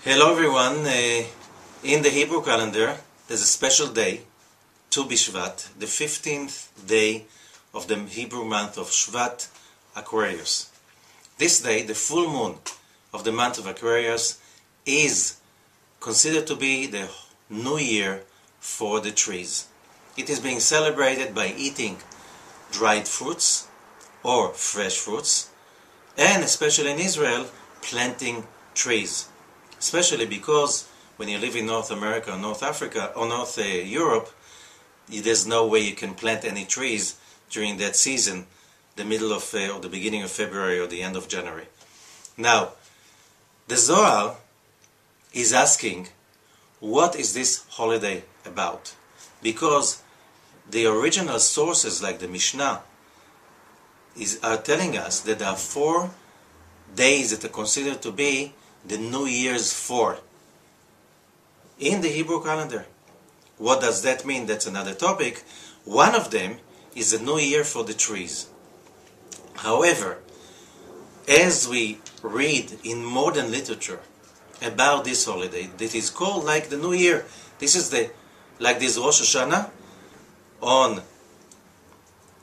Hello everyone. In the Hebrew calendar there's a special day, BiShvat, the 15th day of the Hebrew month of Shvat, Aquarius. This day, the full moon of the month of Aquarius, is considered to be the new year for the trees. It is being celebrated by eating dried fruits or fresh fruits, and especially in Israel, planting trees. Especially because when you live in North America or North Africa or North Europe, there's no way you can plant any trees during that season, the middle of or the beginning of February or the end of January. Now, the Zohar is asking, what is this holiday about? Because the original sources like the Mishnah are telling us that there are 4 days that are considered to be the New Year's 4 in the Hebrew calendar. What does that mean? That's another topic. One of them is the New Year for the trees. However, as we read in modern literature about this holiday, that is called like the New Year. This is like this Rosh Hashanah on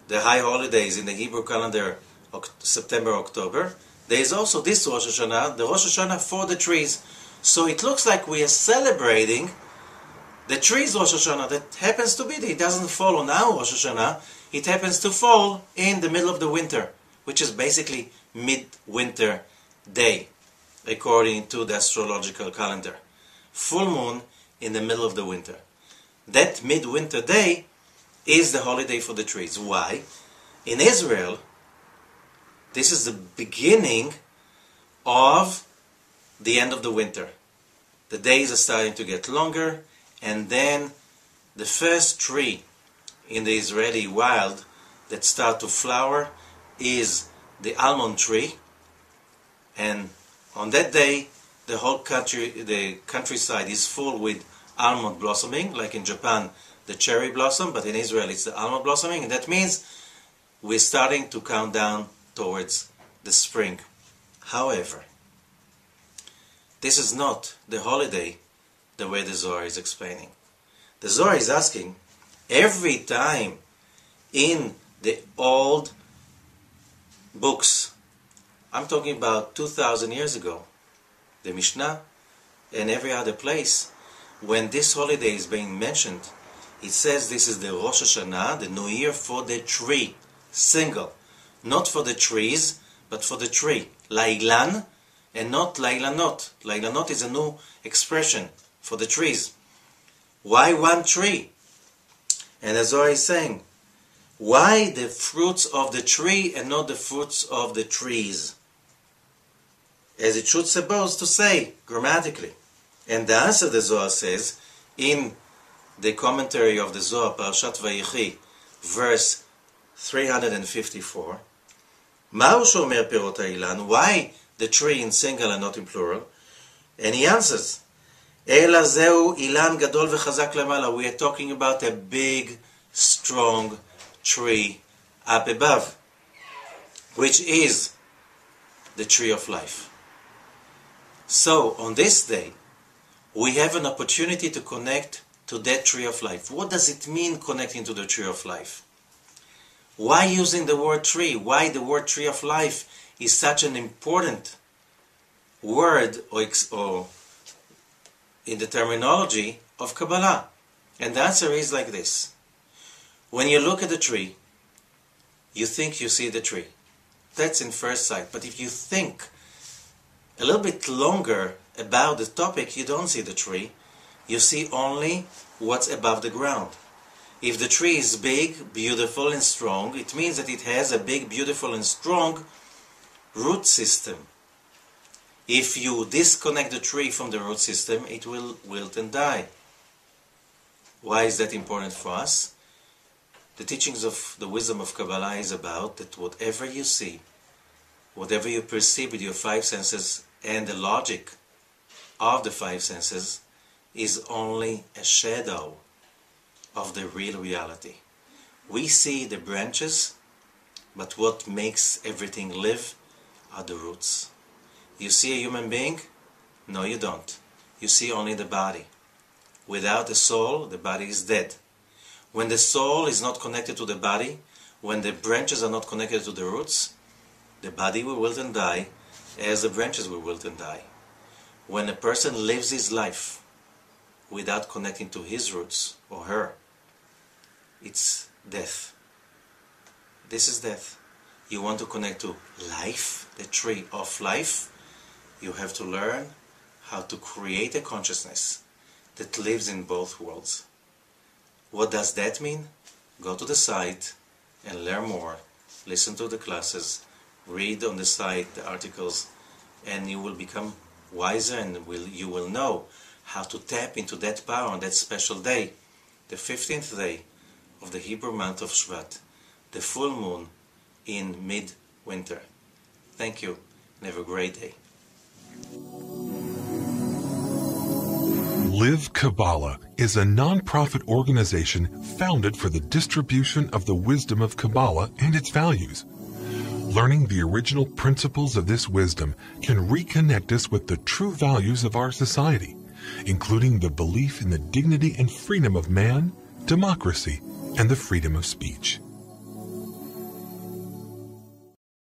the high holidays in the Hebrew calendar, September, October. There is also this Rosh Hashanah, the Rosh Hashanah for the trees. So it looks like we are celebrating the trees Rosh Hashanah that happens to be there. It doesn't fall on our Rosh Hashanah. It happens to fall in the middle of the winter, which is basically mid-winter day, according to the astrological calendar. Full moon in the middle of the winter. That mid-winter day is the holiday for the trees. Why? In Israel, this is the beginning of the end of the winter. The days are starting to get longer, and then the first tree in the Israeli wild that start to flower is the almond tree. And on that day, the whole country, the countryside is full with almond blossoming, like in Japan, the cherry blossom, but in Israel it's the almond blossoming, and that means we're starting to count down towards the spring. However, this is not the holiday the way the Zohar is explaining. The Zohar is asking, every time in the old books, I'm talking about 2,000 years ago, the Mishnah and every other place, when this holiday is being mentioned, it says this is the Rosh Hashanah, the New Year for the tree, single. Not for the trees, but for the tree. Lailan and not Lailanot. Lailanot is a new expression for the trees. Why one tree? And as Zohar is saying, why the fruits of the tree and not the fruits of the trees? As it should suppose to say, grammatically. And the answer the Zohar says, in the commentary of the Zohar, Parashat Vayechi, verse 354, Ma'u shomer perot ha'ilán? Why the tree in single and not in plural? And he answers, Ela zeu ilan gadol v'chazak lamala. We are talking about a big, strong tree up above, which is the tree of life. So, on this day, we have an opportunity to connect to that tree of life. What does it mean connecting to the tree of life? Why using the word tree? Why the word tree of life is such an important word or in the terminology of Kabbalah? And the answer is like this. When you look at the tree, you think you see the tree. That's in first sight. But if you think a little bit longer about the topic, you don't see the tree. You see only what's above the ground. If the tree is big, beautiful and strong, it means that it has a big, beautiful and strong root system. If you disconnect the tree from the root system, it will wilt and die. Why is that important for us? The teachings of the wisdom of Kabbalah is about that whatever you see, whatever you perceive with your 5 senses and the logic of the 5 senses is only a shadow of the real reality. We see the branches, but what makes everything live are the roots. You see a human being? No, you don't. you see only the body. Without the soul, the body is dead. When the soul is not connected to the body, when the branches are not connected to the roots, the body will wilt and die as the branches will wilt and die. When a person lives his life without connecting to his roots or her, it's death. This is death. You want to connect to life, the tree of life, you have to learn how to create a consciousness that lives in both worlds. What does that mean? Go to the site and learn more. Listen to the classes, read on the site the articles, and you will become wiser, and you will know how to tap into that power on that special day, the 15th day of the Hebrew month of Shvat, the full moon in mid-winter. Thank you, and have a great day. Live Kabbalah is a non-profit organization founded for the distribution of the wisdom of Kabbalah and its values. Learning the original principles of this wisdom can reconnect us with the true values of our society, including the belief in the dignity and freedom of man, democracy, and the freedom of speech.